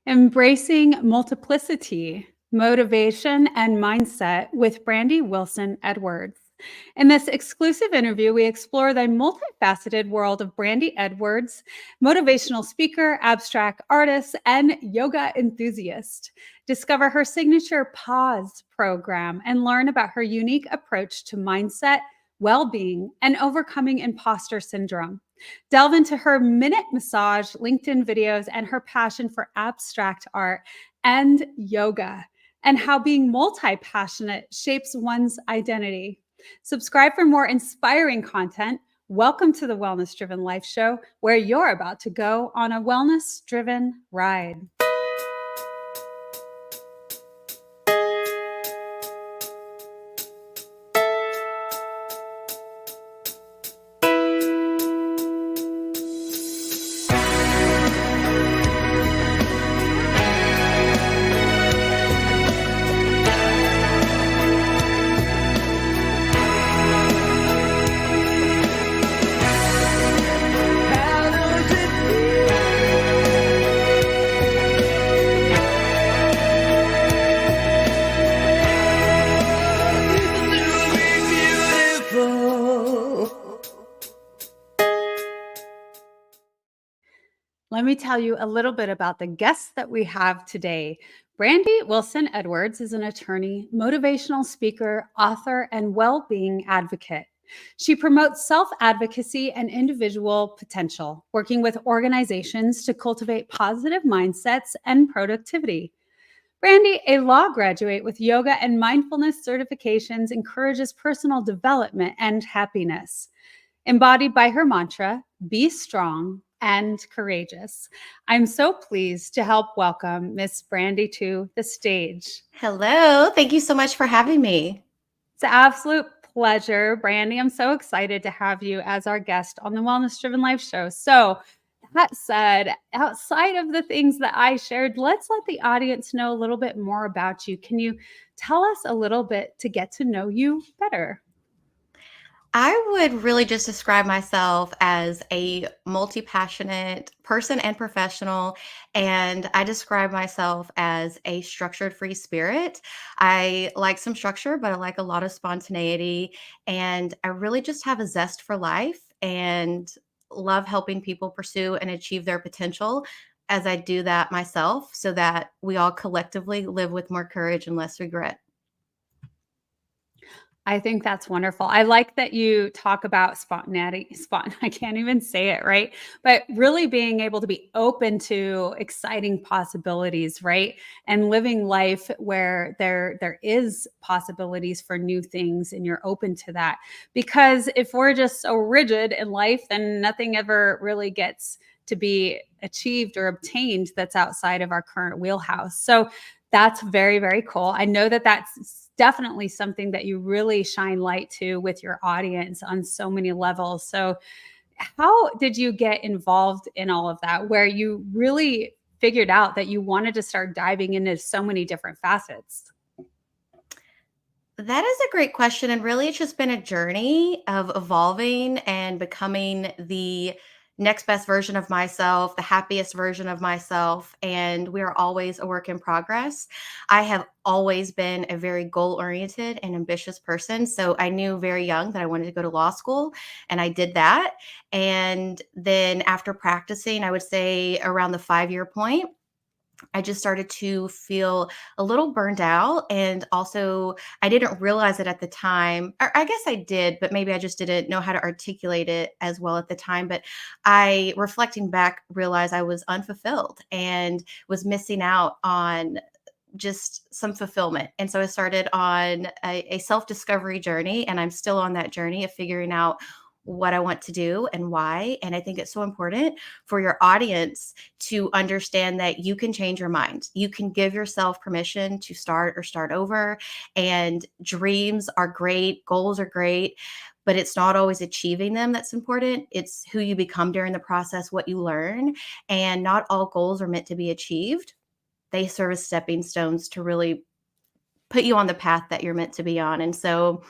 Embracing Multiplicity, Motivation and Mindset with Brandy Wilson Edwards. In this exclusive interview, we explore the multifaceted world of Brandy Edwards, motivational speaker, abstract artist, and yoga enthusiast. Discover her signature Pause program and learn about her unique approach to mindset, well being, and overcoming imposter syndrome. Delve into her minute massage, LinkedIn videos, and her passion for abstract art and yoga, and how being multi passionate shapes one's identity. Subscribe for more inspiring content. Welcome to the Wellness Driven Life Show, where you're about to go on a wellness driven ride. Let me tell you a little bit about the guests that we have today. Brandy Wilson Edwards is an attorney, motivational speaker, author, and well being advocate. She promotes self advocacy and individual potential, working with organizations to cultivate positive mindsets and productivity. Brandy, a law graduate with yoga and mindfulness certifications, encourages personal development and happiness, embodied by her mantra, be strong and courageous. I'm so pleased to help welcome Miss Brandy to the stage. Hello. Thank you so much for having me. It's an absolute pleasure, Brandy. I'm so excited to have you as our guest on the Wellness Driven Life Show. So, that said, outside of the things that I shared, let's let the audience know a little bit more about you. Can you tell us a little bit to get to know you better? I would really just describe myself as a multi-passionate person and professional, and I describe myself as a structured free spirit. I like some structure, but I like a lot of spontaneity, and I really just have a zest for life and love helping people pursue and achieve their potential as I do that myself so that we all collectively live with more courage and less regret. I think that's wonderful. I like that you talk about spontaneity. I can't even say it right, but really being able to be open to exciting possibilities, right? And living life where there is possibilities for new things, and you're open to that. Because if we're just so rigid in life, then nothing ever really gets to be achieved or obtained that's outside of our current wheelhouse. So that's very, very cool. I know that that's definitely something that you really shine light to with your audience on so many levels. So, how did you get involved in all of that, where you really figured out that you wanted to start diving into so many different facets? That is a great question. And really, it's just been a journey of evolving and becoming the next best version of myself, the happiest version of myself. And we are always a work in progress. I have always been a very goal oriented and ambitious person. So I knew very young that I wanted to go to law school, and I did that. And then after practicing, I would say around the 5 year point, I just started to feel a little burned out. And also, I didn't realize it at the time. Or I guess I did, but maybe I just didn't know how to articulate it as well at the time. But I, reflecting back, realized I was unfulfilled and was missing out on just some fulfillment. And so I started on a self discovery journey, and I'm still on that journey of figuring out what I want to do and why. And I think it's so important for your audience to understand that you can change your mind. You can give yourself permission to start or start over. And dreams are great, goals are great, but it's not always achieving them that's important. It's who you become during the process, what you learn. And not all goals are meant to be achieved. They serve as stepping stones to really put you on the path that you're meant to be on. And so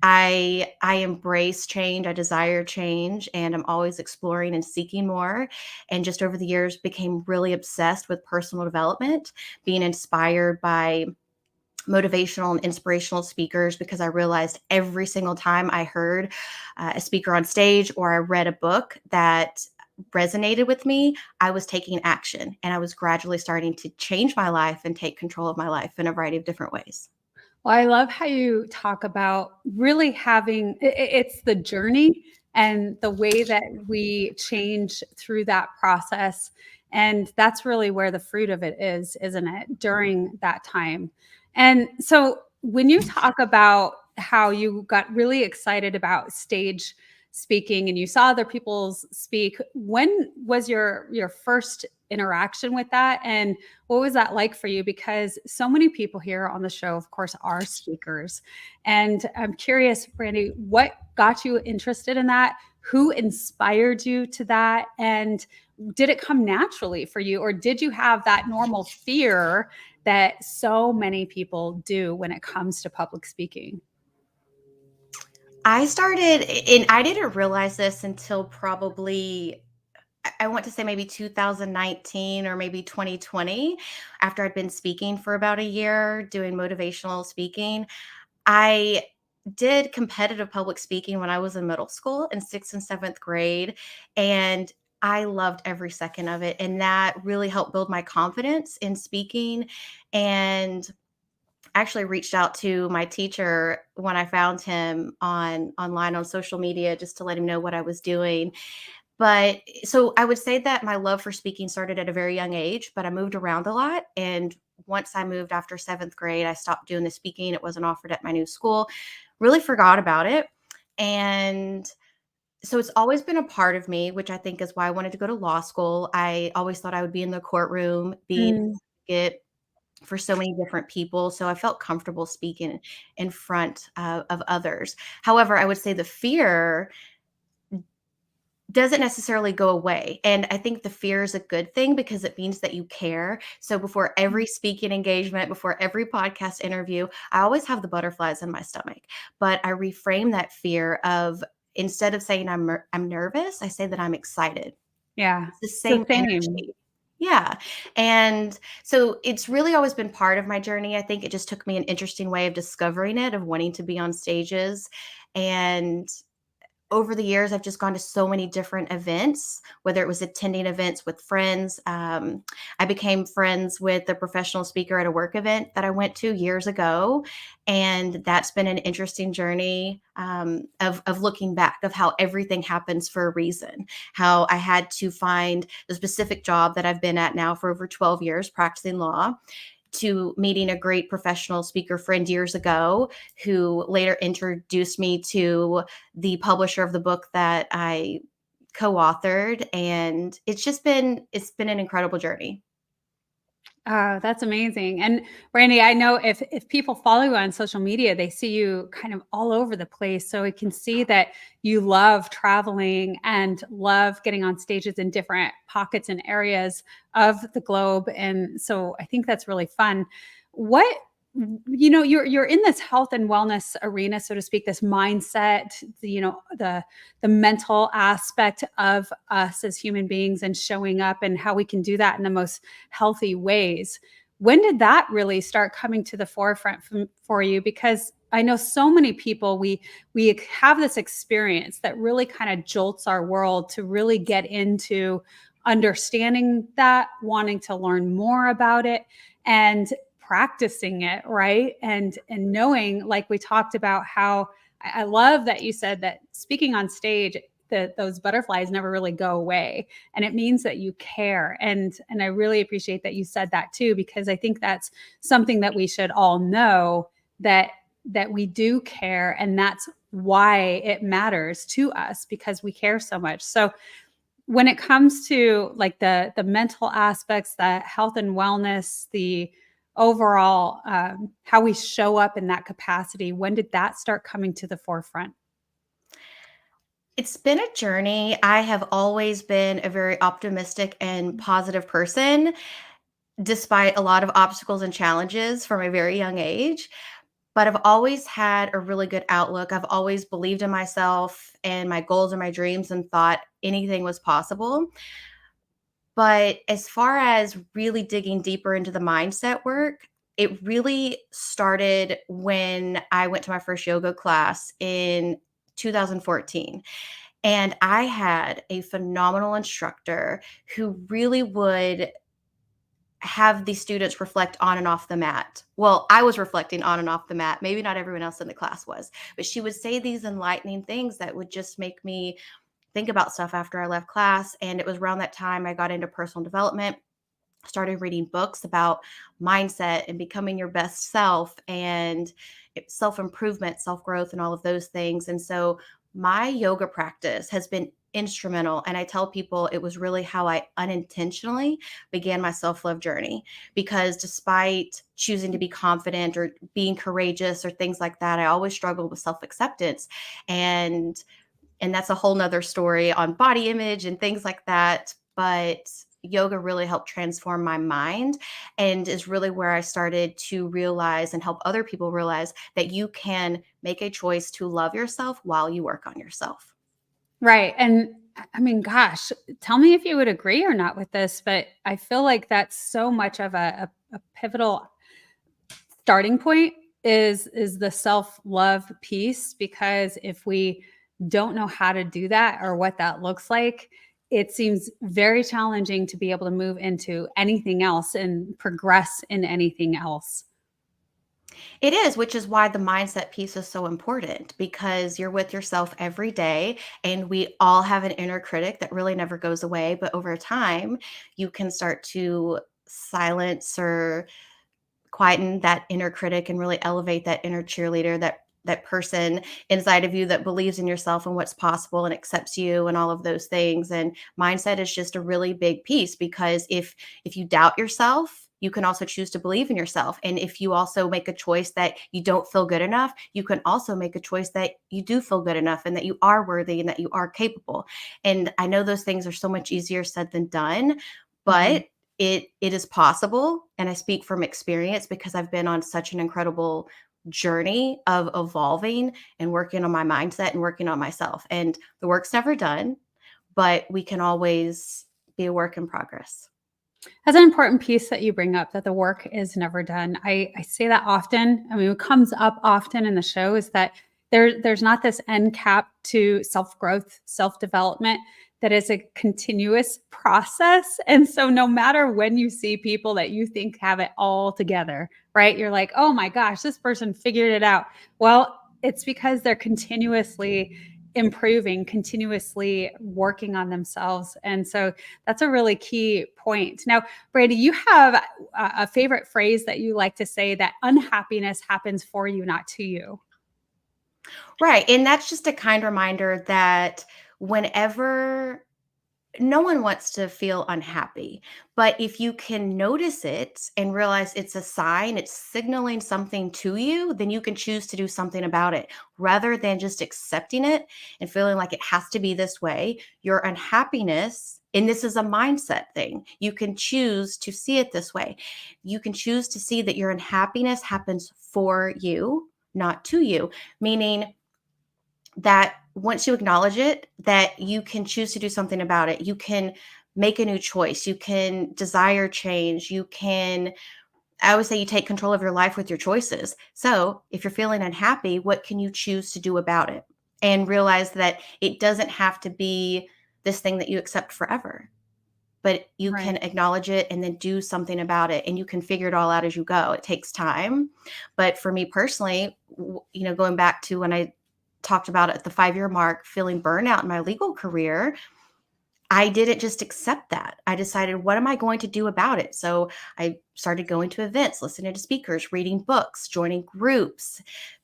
I embrace change, I desire change, and I'm always exploring and seeking more. And just over the years, became really obsessed with personal development, being inspired by motivational and inspirational speakers because I realized every single time I heard a speaker on stage or I read a book that resonated with me, I was taking action and I was gradually starting to change my life and take control of my life in a variety of different ways. Well, I love how you talk about really having it's the journey and the way that we change through that process. And that's really where the fruit of it is, isn't it? During that time. And so when you talk about how you got really excited about stage speaking and you saw other people's speak, when was your first interaction with that? And what was that like for you? Because so many people here on the show, of course, are speakers. And I'm curious, Brandy, what got you interested in that? Who inspired you to that? And did it come naturally for you? Or did you have that normal fear that so many people do when it comes to public speaking? I started, and I didn't realize this until probably I want to say maybe 2019 or maybe 2020, after I'd been speaking for about a year, doing motivational speaking. I did competitive public speaking when I was in middle school in 6th and 7th grade, and I loved every second of it, and that really helped build my confidence in speaking. And actually reached out to my teacher when I found him online on social media just to let him know what I was doing. But so I would say that my love for speaking started at a very young age, but I moved around a lot. And once I moved after 7th grade, I stopped doing the speaking. It wasn't offered at my new school, really forgot about it. And so it's always been a part of me, which I think is why I wanted to go to law school. I always thought I would be in the courtroom, be Mm, it for so many different people. So I felt comfortable speaking in front of others. However, I would say the fear doesn't necessarily go away. And I think the fear is a good thing because it means that you care. So before every speaking engagement, before every podcast interview, I always have the butterflies in my stomach. But I reframe that fear of, instead of saying I'm nervous, I say that I'm excited. yeah, It's the it's the same same. energy. Yeah. And so it's really always been part of my journey. I think it just took me an interesting way of discovering it, of wanting to be on stages. And over the years, I've just gone to so many different events, whether it was attending events with friends. I became friends with a professional speaker at a work event that I went to years ago. And that's been an interesting journey, of looking back, of how everything happens for a reason, how I had to find the specific job that I've been at now for over 12 years practicing law, to meeting a great professional speaker friend years ago who later introduced me to the publisher of the book that I co-authored. And it's been an incredible journey. Oh, that's amazing. And Brandy, I know if people follow you on social media, they see you kind of all over the place. So I can see that you love traveling and love getting on stages in different pockets and areas of the globe. And so I think that's really fun. What you're in this health and wellness arena, so to speak, this mindset, the mental aspect of us as human beings and showing up and how we can do that in the most healthy ways. When did that really start coming to the forefront for you? Because I know so many people, we have this experience that really kind of jolts our world to really get into understanding that, wanting to learn more about it, and practicing it, right? And knowing, like we talked about, how I love that you said that speaking on stage, that those butterflies never really go away, and it means that you care. And I really appreciate that you said that too, because I think that's something that we should all know, that we do care, and that's why it matters to us, because we care so much. So when it comes to like the mental aspects, the health and wellness, the overall how we show up in that capacity, when did that start coming to the forefront? It's been a journey. I have always been a very optimistic and positive person, despite a lot of obstacles and challenges from a very young age. but I've always had a really good outlook. I've always believed in myself and my goals and my dreams and thought anything was possible. But as far as really digging deeper into the mindset work, it really started when I went to my first yoga class in 2014. And I had a phenomenal instructor who really would have the students reflect on and off the mat. Well, I was reflecting on and off the mat. Maybe not everyone else in the class was, but she would say these enlightening things that would just make me think about stuff after I left class. And it was around that time I got into personal development, started reading books about mindset and becoming your best self and self improvement, self growth, and all of those things. And so my yoga practice has been instrumental. And I tell people it was really how I unintentionally began my self love journey. Because despite choosing to be confident or being courageous or things like that, I always struggled with self acceptance. And that's a whole nother story on body image and things like that. But yoga really helped transform my mind and is really where I started to realize and help other people realize that you can make a choice to love yourself while you work on yourself. Right. And I mean, gosh, tell me if you would agree or not with this, but I feel like that's so much of a pivotal starting point is the self-love piece, because if we don't know how to do that or what that looks like, it seems very challenging to be able to move into anything else and progress in anything else. It is, which is why the mindset piece is so important because you're with yourself every day. And we all have an inner critic that really never goes away. But over time, you can start to silence or quieten that inner critic and really elevate that inner cheerleader, that person inside of you that believes in yourself and what's possible and accepts you and all of those things. And mindset is just a really big piece because if you doubt yourself, you can also choose to believe in yourself. And if you also make a choice that you don't feel good enough, you can also make a choice that you do feel good enough and that you are worthy and that you are capable. And I know those things are so much easier said than done, Mhm. but it is possible. And I speak from experience because I've been on such an incredible journey of evolving and working on my mindset and working on myself. And the work's never done, but we can always be a work in progress. That's an important piece that you bring up, that the work is never done. I say that often. I mean, it comes up often in the show is that there's not this end cap to self growth, self development, that is a continuous process. And so, no matter when you see people that you think have it all together, right? You're like, oh my gosh, this person figured it out. Well, it's because they're continuously improving, continuously working on themselves. And so that's a really key point. Now, Brandy, you have a favorite phrase that you like to say, that unhappiness happens for you, not to you. Right. And that's just a kind reminder that whenever no one wants to feel unhappy, but if you can notice it and realize it's a sign, it's signaling something to you, then you can choose to do something about it rather than just accepting it and feeling like it has to be this way. Your unhappiness, and this is a mindset thing, you can choose to see it this way. You can choose to see that your unhappiness happens for you, not to you, meaning that once you acknowledge it, that you can choose to do something about it. You can make a new choice. You can desire change. You can, I always say, you take control of your life with your choices. So if you're feeling unhappy, what can you choose to do about it? And realize that it doesn't have to be this thing that you accept forever, but you can Right. acknowledge it and then do something about it. And you can figure it all out as you go. It takes time. But for me personally, going back to when I talked about at the 5-year mark, feeling burnout in my legal career, I didn't just accept that. I decided, what am I going to do about it? So I started going to events, listening to speakers, reading books, joining groups,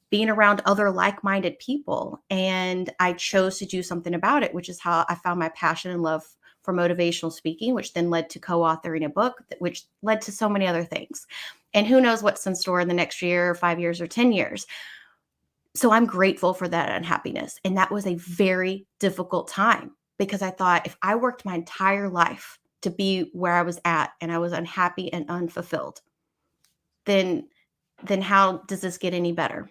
being around other like minded people. And I chose to do something about it, which is how I found my passion and love for motivational speaking, which then led to co authoring a book, which led to so many other things. And who knows what's in store in the next year, 5 years, or 10 years. So I'm grateful for that unhappiness. And that was a very difficult time because I thought, if I worked my entire life to be where I was at and I was unhappy and unfulfilled, then then how does this get any better?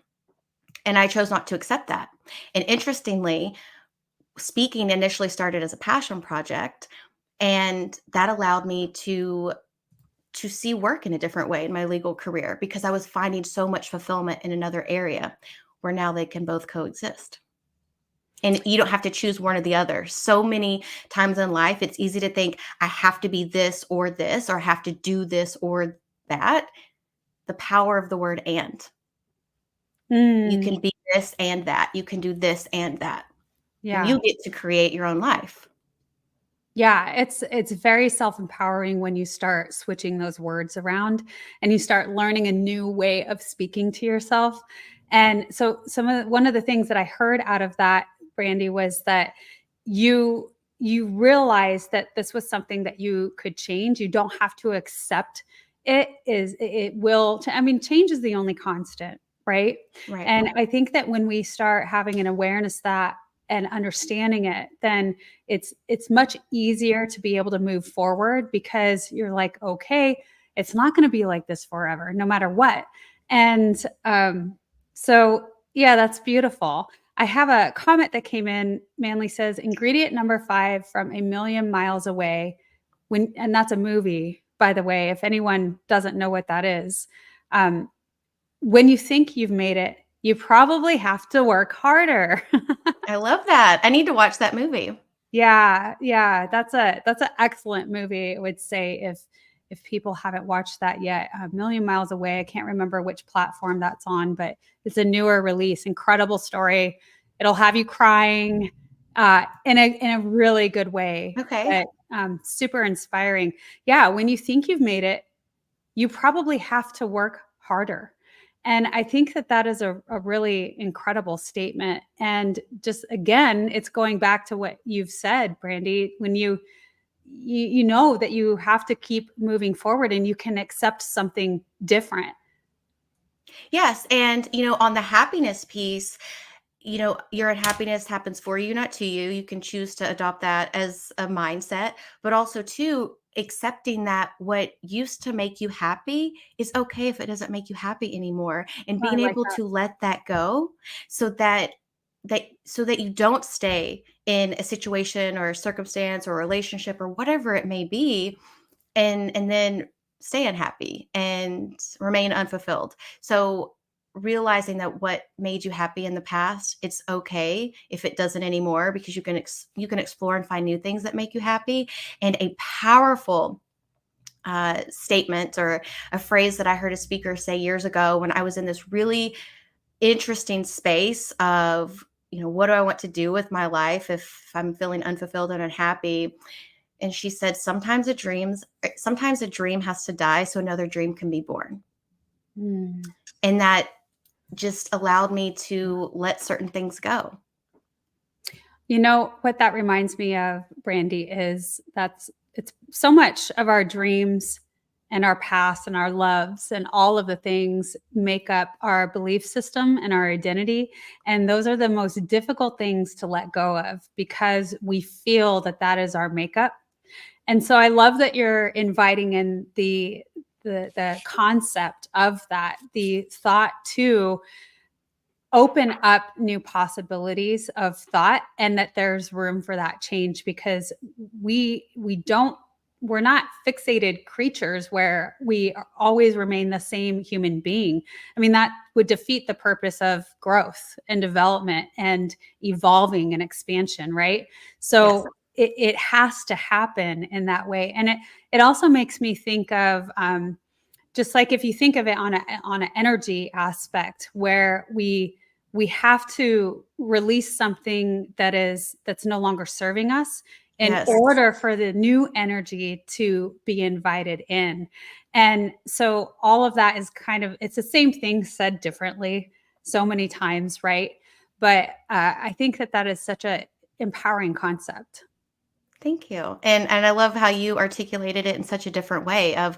And I chose not to accept that. And interestingly, speaking initially started as a passion project, and that allowed me to see work in a different way in my legal career because I was finding so much fulfillment in another area where now they can both coexist. And you don't have to choose one or the other. So many times in life, it's easy to think, I have to be this, or I have to do this or that. The power of the word and. You Mm, can be this and that. You can do this and that. And yeah. you get to create your own life. Yeah, it's very self-empowering when you start switching those words around and you start learning a new way of speaking to yourself. And so one of the things that I heard out of that, Brandy, was that you realized that this was something that you could change. You don't have to accept it will. I mean, change is the only constant, right? Right. And I think that when we start having an awareness that and understanding it, then it's much easier to be able to move forward because you're like, okay, it's not going to be like this forever, no matter what. And so, yeah, that's beautiful. I have a comment that came in. Manly says, ingredient number 5 from A Million Miles Away. And that's a movie, by the way, if anyone doesn't know what that is. Um, when you think you've made it, you probably have to work harder. I love that. I need to watch that movie. Yeah, yeah, that's an excellent movie. I would say if people haven't watched that yet, A Million Miles Away. I can't remember which platform that's on, but it's a newer release. Incredible story. It'll have you crying in a really good way. Okay. But super inspiring. Yeah, when you think you've made it, you probably have to work harder. And I think that that is a really incredible statement. And just again, it's going back to what you've said, Brandy, when you know that you have to keep moving forward and you can accept something different. Yes. And, on the happiness piece, your unhappiness happens for you, not to you. You can choose to adopt that as a mindset, but also too accepting that what used to make you happy is okay if it doesn't make you happy anymore, and Oh, I being like able that. to let that go so that you don't stay in a situation or a circumstance or a relationship or whatever it may be, and then stay unhappy and remain unfulfilled. So realizing that what made you happy in the past, it's okay if it doesn't anymore, because you can explore and find new things that make you happy. And a powerful statement or a phrase that I heard a speaker say years ago when I was in this really interesting space of, what do I want to do with my life if I'm feeling unfulfilled and unhappy? And she said, sometimes a dream has to die so another dream can be born. Mm. And that just allowed me to let certain things go. You know what that reminds me of, Brandy, is it's so much of our dreams and our past and our loves and all of the things make up our belief system and our identity. And those are the most difficult things to let go of because we feel that that is our makeup. And so I love that you're inviting in the concept of that, the thought to open up new possibilities of thought, and that there's room for that change because we don't we're not fixated creatures where we always remain the same human being. I mean, that would defeat the purpose of growth and development and evolving and expansion, right? Yes. So it has to happen in that way. And it also makes me think of just like if you think of it on an energy aspect where we have to release something that's no longer serving us in Yes. order for the new energy to be invited in. And so all of that is it's the same thing said differently so many times, right? But I think that that is such a empowering concept. Thank you. And I love how you articulated it in such a different way of,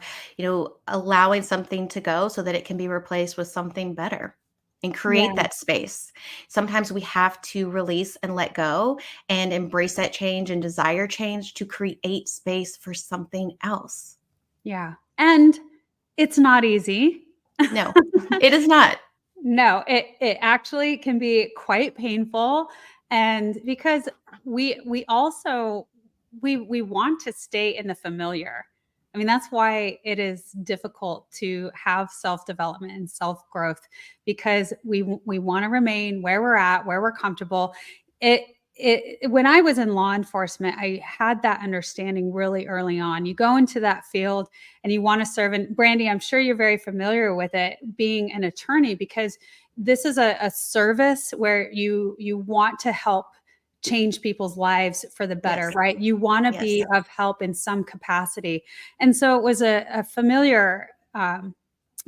allowing something to go so that it can be replaced with something better and create Yeah. that space. Sometimes we have to release and let go and embrace that change and desire change to create space for something else. Yeah. And it's not easy. No, it is not. No, it actually can be quite painful, and because we also we want to stay in the familiar. I mean, that's why it is difficult to have self-development and self-growth, because we want to remain where we're at, where we're comfortable. It when I was in law enforcement, I had that understanding really early on. You go into that field and you want to serve. And Brandy, I'm sure you're very familiar with it, being an attorney, because this is a service where you want to help change people's lives for the better, Yes. right? You want to Yes. be of help in some capacity. And so it was a familiar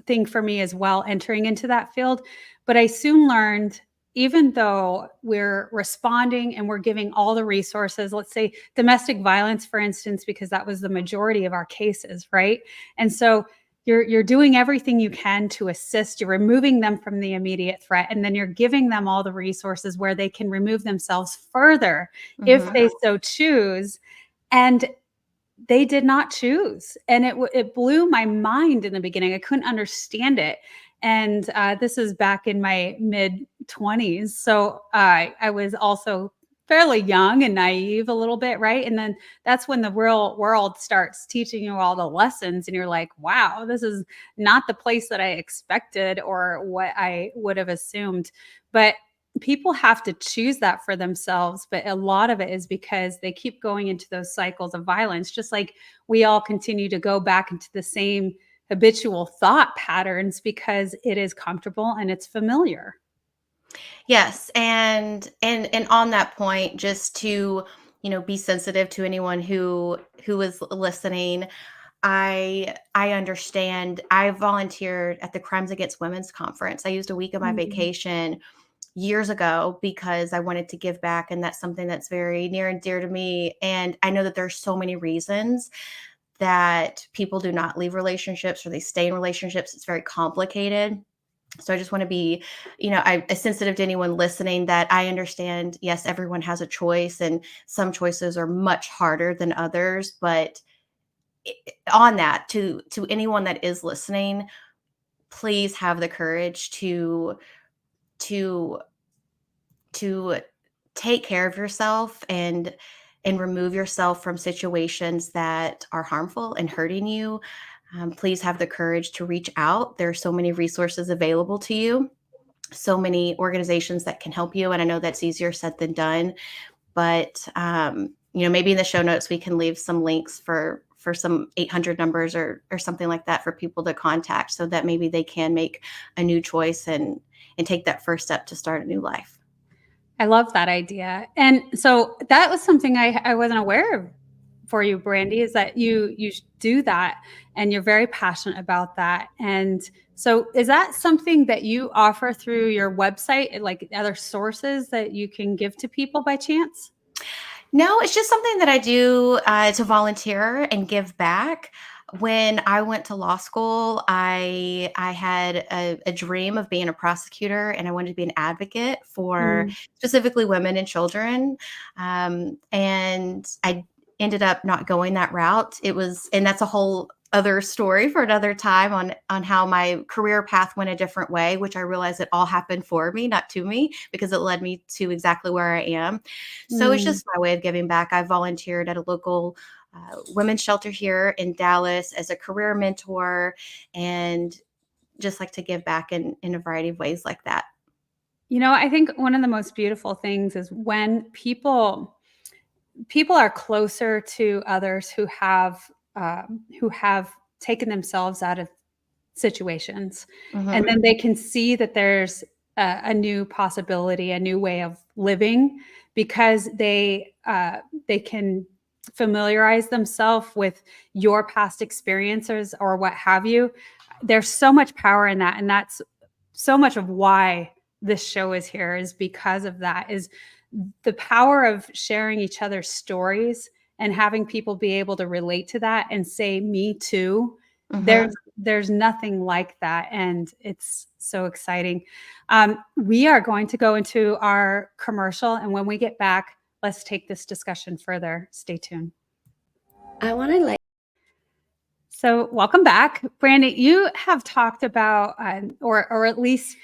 thing for me as well, entering into that field. But I soon learned, even though we're responding and we're giving all the resources, let's say domestic violence, for instance, because that was the majority of our cases, right? And so you're doing everything you can to assist, you're removing them from the immediate threat, and then you're giving them all the resources where they can remove themselves further if Mhm. they so choose. And they did not choose, and it blew my mind in the beginning. I couldn't understand it, and this is back in my mid-20s, so I was also fairly young and naive a little bit, right? And then that's when the real world starts teaching you all the lessons, and you're like, wow, this is not the place that I expected or what I would have assumed. But people have to choose that for themselves, but a lot of it is because they keep going into those cycles of violence, just like we all continue to go back into the same habitual thought patterns because it is comfortable and it's familiar. Yes, and on that point, just to, be sensitive to anyone who is listening, I understand. I volunteered at the Crimes Against Women's conference. I used a week of my Mm. vacation years ago because I wanted to give back, and that's something that's very near and dear to me. And I know that there's so many reasons that people do not leave relationships or they stay in relationships. It's very complicated. So I just want to be, I sensitive to anyone listening that I understand. Yes, everyone has a choice, and some choices are much harder than others. But on that, to anyone that is listening, please have the courage to to take care of yourself and remove yourself from situations that are harmful and hurting you. Please have the courage to reach out. There are so many resources available to you, so many organizations that can help you. And I know that's easier said than done, but maybe in the show notes we can leave some links for some 800 numbers or something like that for people to contact, so that maybe they can make a new choice and take that first step to start a new life. I love that idea. And so that was something I wasn't aware of for you, Brandy, is that you do that and you're very passionate about that. And so is that something that you offer through your website, like other sources that you can give to people by chance? No, it's just something that I do to volunteer and give back. When I went to law school, I had a dream of being a prosecutor, and I wanted to be an advocate for Mm. specifically women and children. And I ended up not going that route. And that's a whole other story for another time on how my career path went a different way, which I realized it all happened for me, not to me, because it led me to exactly where I am. So it's Mm. just my way of giving back. I volunteered at a local women's shelter here in Dallas as a career mentor, and just like to give back in a variety of ways like that. I think one of the most beautiful things is when people are closer to others who have taken themselves out of situations, and Hmm. then they can see that there's a new possibility, a new way of living, because they can familiarize themselves with your past experiences or what have you. There's so much power in that, and that's so much of why this show is here, is because of that, is the power of sharing each other's stories and having people be able to relate to that and say me too. Hmm. There's nothing like that, and it's so exciting. We are going to go into our commercial, and when we get back, let's take this discussion further. Stay tuned. I want to So, welcome back, Brandy. You have talked about, or at least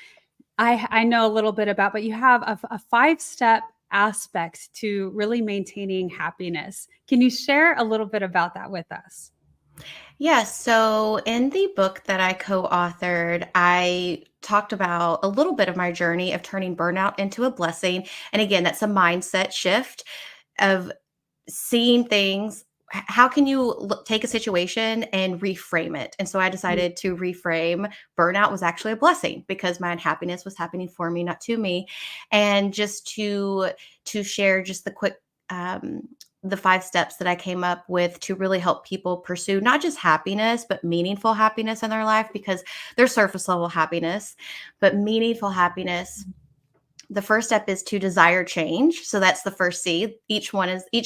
I know a little bit about, but you have a 5-step aspect to really maintaining happiness. Can you share a little bit about that with us? Yes. So in the book that I co authored, I talked about a little bit of my journey of turning burnout into a blessing. And again, that's a mindset shift of seeing things. How can you take a situation and reframe it? And so I Mm. decided to reframe burnout was actually a blessing because my unhappiness was happening for me, not to me. And just to share just the quick um, the 5 steps that I came up with to really help people pursue not just happiness, but meaningful happiness in their life because there's surface level happiness, but meaningful happiness. The first step is to desire change. So that's the first C. Each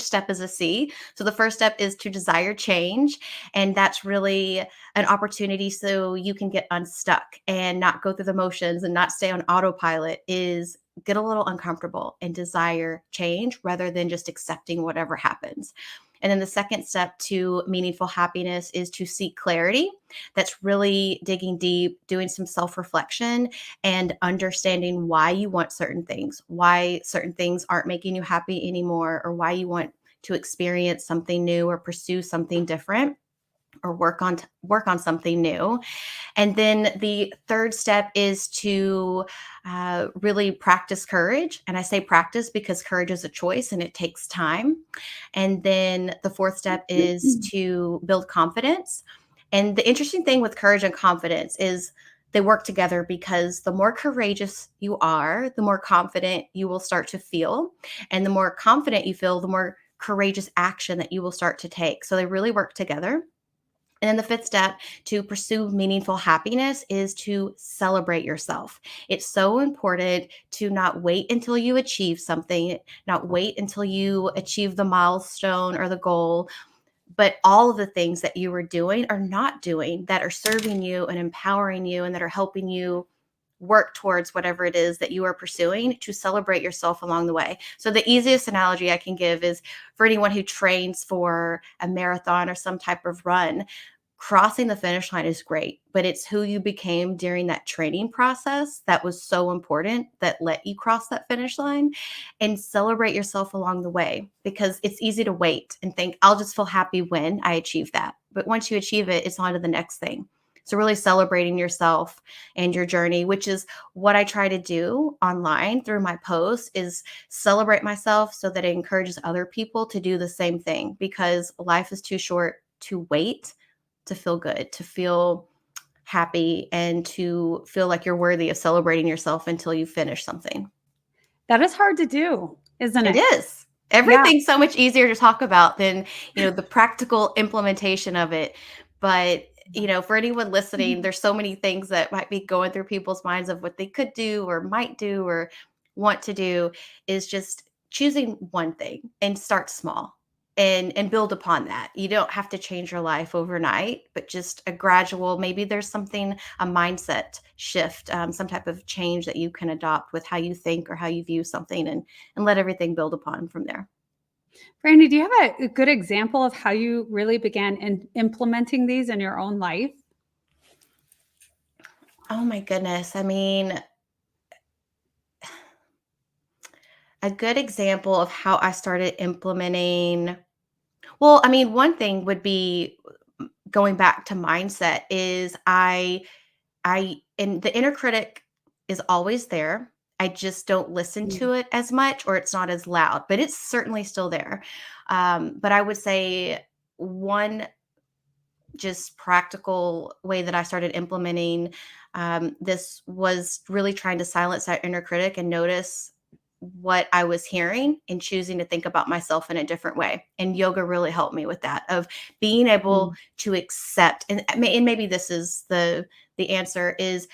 step is a C. So the first step is to desire change. And that's really an opportunity so you can get unstuck and not go through the motions and not stay on autopilot is get a little uncomfortable and desire change rather than just accepting whatever happens. And then the second step to meaningful happiness is to seek clarity. That's really digging deep, doing some self reflection, and understanding why you want certain things, why certain things aren't making you happy anymore, or why you want to experience something new or pursue something different or work on something new. And then the third step is to really practice courage. And I say practice because courage is a choice and it takes time. And then the fourth step is to build confidence. And the interesting thing with courage and confidence is they work together because the more courageous you are, the more confident you will start to feel. And the more confident you feel, the more courageous action that you will start to take. So they really work together. And then the fifth step to pursue meaningful happiness is to celebrate yourself. It's so important to not wait until you achieve something, not wait until you achieve the milestone or the goal, but all of the things that you are doing or not doing that are serving you and empowering you and that are helping you work towards whatever it is that you are pursuing to celebrate yourself along the way. So the easiest analogy I can give is for anyone who trains for a marathon or some type of run, crossing the finish line is great, but it's who you became during that training process that was so important that let you cross that finish line, and celebrate yourself along the way because it's easy to wait and think, I'll just feel happy when I achieve that. But once you achieve it, it's on to the next thing. So, really celebrating yourself and your journey, which is what I try to do online through my posts, is celebrate myself so that it encourages other people to do the same thing because life is too short to wait to feel good, to feel happy, and to feel like you're worthy of celebrating yourself until you finish something. That is hard to do, isn't It it? is. Yeah. Everything's so much easier to talk about than, the practical implementation of it. But, for anyone listening, Mhm. there's so many things that might be going through people's minds of what they could do or might do or want to do is just choosing one thing and start small and build upon that. You don't have to change your life overnight, but just a gradual, maybe there's something, a mindset shift, some type of change that you can adopt with how you think or how you view something and let everything build upon from there. Brandy, do you have a good example of how you really began implementing these in your own life? Oh my goodness. I mean, a good example of how I started implementing, well, I mean, one thing would be going back to mindset is and the inner critic is always there. I just don't listen Mm. to it as much or it's not as loud, but it's certainly still there. But I would say one just practical way that I started implementing this was really trying to silence that inner critic and notice what I was hearing and choosing to think about myself in a different way. And yoga really helped me with that of being able Mm. to accept and maybe this is the answer is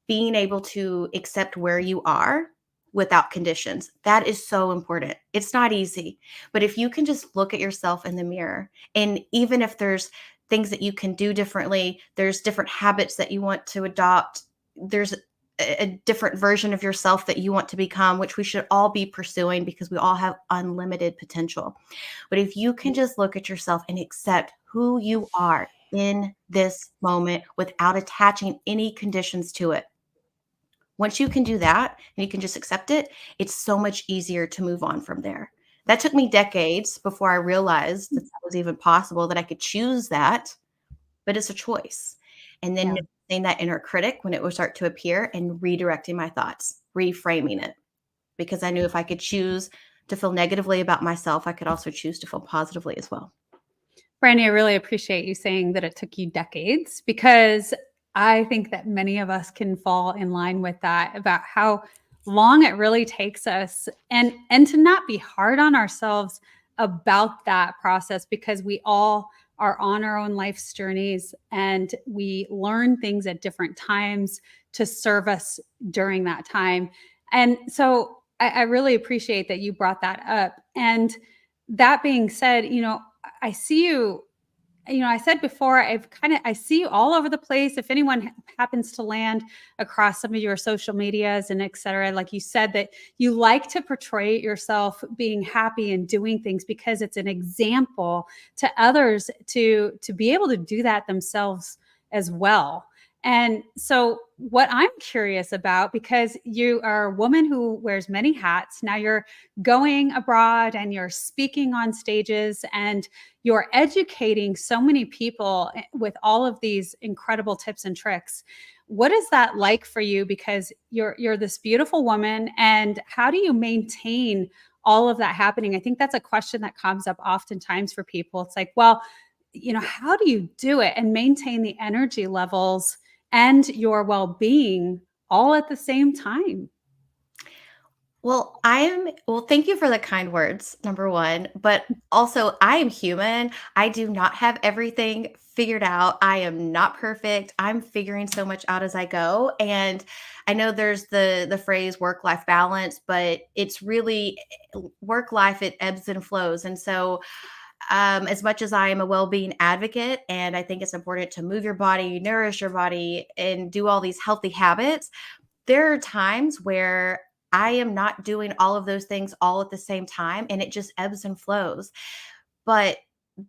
being able to accept where you are without conditions. That is so important. It's not easy, but if you can just look at yourself in the mirror, and even if there's things that you can do differently, there's different habits that you want to adopt, there's a different version of yourself that you want to become, which we should all be pursuing because we all have unlimited potential. But if you can just look at yourself and accept who you are, in this moment without attaching any conditions to it. Once you can do that and you can just accept it, it's so much easier to move on from there. That took me decades before I realized that that was even possible, that I could choose that, but it's a choice. And then Yeah. noticing that inner critic when it would start to appear and redirecting my thoughts, reframing it, because I knew if I could choose to feel negatively about myself, I could also choose to feel positively as well. Brandy, I really appreciate you saying that it took you decades, because I think that many of us can fall in line with that, about how long it really takes us, and to not be hard on ourselves about that process, because we all are on our own life's journeys and we learn things at different times to serve us during that time. And so I really appreciate that you brought that up. And that being said, I see you, I said before, I see you all over the place. If anyone happens to land across some of your social medias and et cetera, like you said, that you like to portray yourself being happy and doing things because it's an example to others to be able to do that themselves as well. And so what I'm curious about, because you are a woman who wears many hats, now you're going abroad and you're speaking on stages and you're educating so many people with all of these incredible tips and tricks. What is that like for you? Because you're this beautiful woman, and how do you maintain all of that happening? I think that's a question that comes up oftentimes for people. It's like, well, how do you do it and maintain the energy levels and your well-being all at the same time? Well, thank you for the kind words, number 1, but also I am human. I do not have everything figured out. I am not perfect. I'm figuring so much out as I go, and I know there's the phrase work-life balance, but it's really work life, it ebbs and flows, and so, as much as I am a well-being advocate and I think it's important to move your body, nourish your body, and do all these healthy habits, there are times where I am not doing all of those things all at the same time, and it just ebbs and flows. But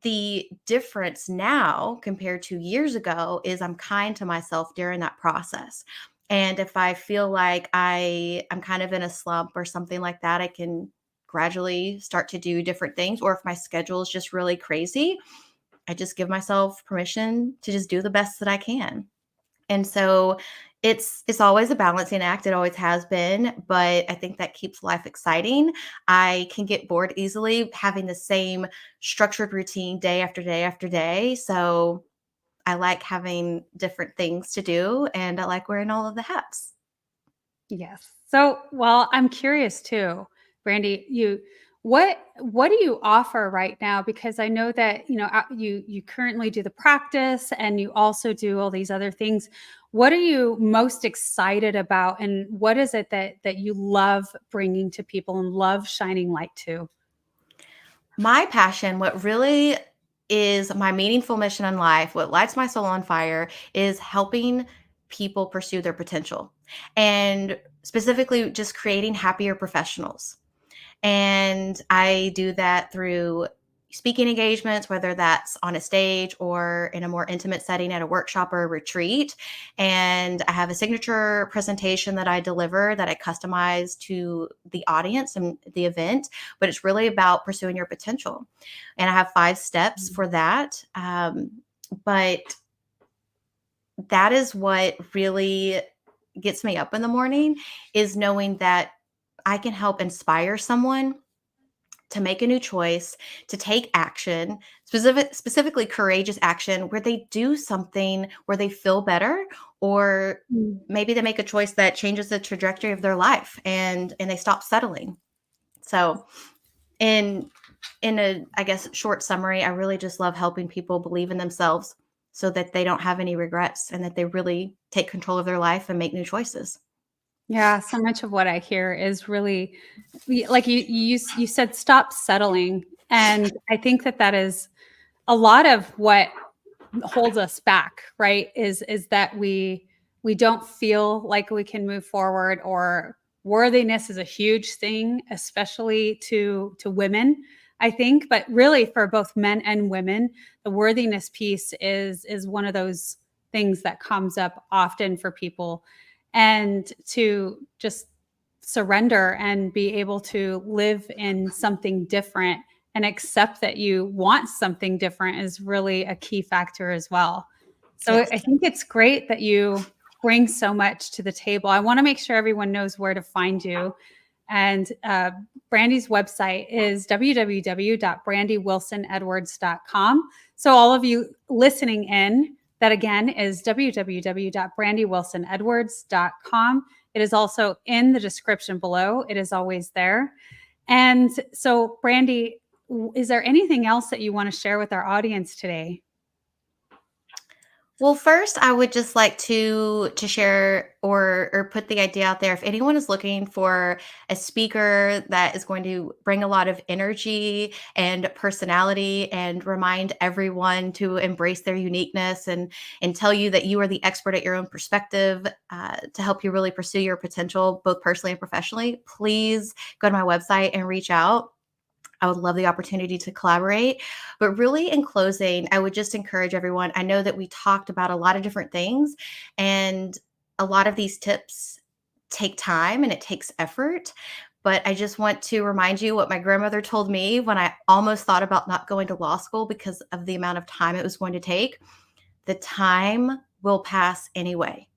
the difference now compared to years ago is I'm kind to myself during that process. And if I feel like I'm kind of in a slump or something like that, I can gradually start to do different things. Or if my schedule is just really crazy, I just give myself permission to just do the best that I can. And so it's always a balancing act, it always has been, but I think that keeps life exciting. I can get bored easily having the same structured routine day after day after day, so I like having different things to do, and I like wearing all of the hats. Yes. So, well, I'm curious too, Brandy, what do you offer right now? Because I know that, you currently do the practice and you also do all these other things. What are you most excited about, and what is it that you love bringing to people and love shining light to? My passion, what really is my meaningful mission in life, what lights my soul on fire, is helping people pursue their potential, and specifically just creating happier professionals. And I do that through speaking engagements, whether that's on a stage or in a more intimate setting at a workshop or a retreat. And I have a signature presentation that I deliver that I customize to the audience and the event, but it's really about pursuing your potential. And I have 5 steps for that. But that is what really gets me up in the morning, is knowing that I can help inspire someone to make a new choice, to take action, specifically courageous action where they do something where they feel better, or Mm. maybe they make a choice that changes the trajectory of their life, and they stop settling. So, in in a, I guess, short summary, I really just love helping people believe in themselves so that they don't have any regrets and that they really take control of their life and make new choices. Yeah, so much of what I hear is really, like you said, stop settling, and I think that is a lot of what holds us back, right? Is that we don't feel like we can move forward, or worthiness is a huge thing, especially to women. I think, but really for both men and women, the worthiness piece is one of those things that comes up often for people. And to just surrender and be able to live in something different and accept that you want something different is really a key factor as well. So Yes. I think it's great that you bring so much to the table. I want to make sure everyone knows where to find you. And Brandy's website is www.brandywilsonedwards.com. So all of you listening in, that again is www.brandywilsonedwards.com. It is also in the description below. It is always there. And so, Brandy, is there anything else that you want to share with our audience today? Well, first, I would just like to share or put the idea out there. If anyone is looking for a speaker that is going to bring a lot of energy and personality and remind everyone to embrace their uniqueness and tell you that you are the expert at your own perspective, to help you really pursue your potential, both personally and professionally, please go to my website and reach out. I would love the opportunity to collaborate. But really, in closing, I would just encourage everyone. I know that we talked about a lot of different things, and a lot of these tips take time and it takes effort. But I just want to remind you what my grandmother told me when I almost thought about not going to law school because of the amount of time it was going to take. The time will pass anyway.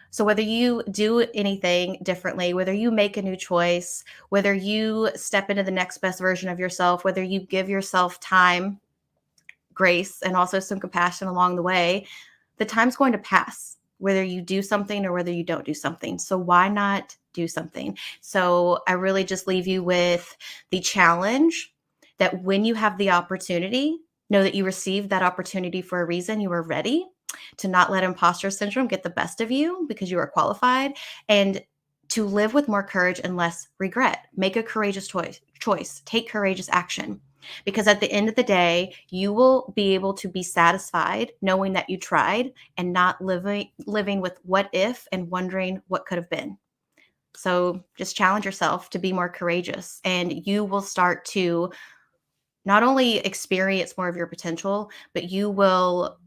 So, whether you do anything differently, whether you make a new choice, whether you step into the next best version of yourself, whether you give yourself time, grace, and also some compassion along the way, the time's going to pass, whether you do something or whether you don't do something. So, why not do something? So, I really just leave you with the challenge that when you have the opportunity, know that you received that opportunity for a reason. You were ready to not let imposter syndrome get the best of you because you are qualified, and to live with more courage and less regret. Make a courageous choice. Take courageous action, because at the end of the day, you will be able to be satisfied knowing that you tried and not living with what if and wondering what could have been. So just challenge yourself to be more courageous, and you will start to not only experience more of your potential, but you will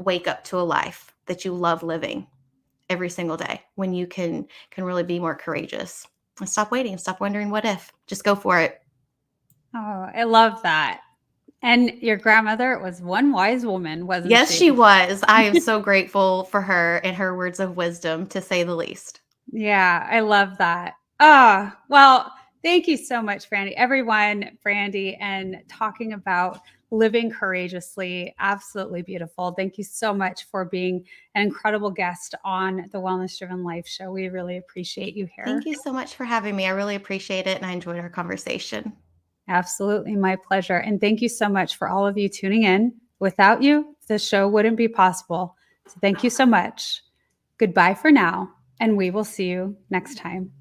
wake up to a life that you love living every single day when you can really be more courageous. And stop waiting, stop wondering what if. Just go for it. Oh, I love that. And your grandmother was one wise woman, wasn't Yes, she? she was. I am so grateful for her and her words of wisdom, to say the least. Yeah, I love that. Ah, well, thank you so much, Brandy. Everyone, Brandy, and talking about living courageously, absolutely beautiful. Thank you so much for being an incredible guest on the Wellness Driven Life Show. We really appreciate you Thank here. you so much for having me. I really appreciate it, and I enjoyed our conversation. Absolutely, my pleasure. And thank you so much for all of you tuning in. Without you, the show wouldn't be possible. So thank you so much. Goodbye for now, and we will see you next time.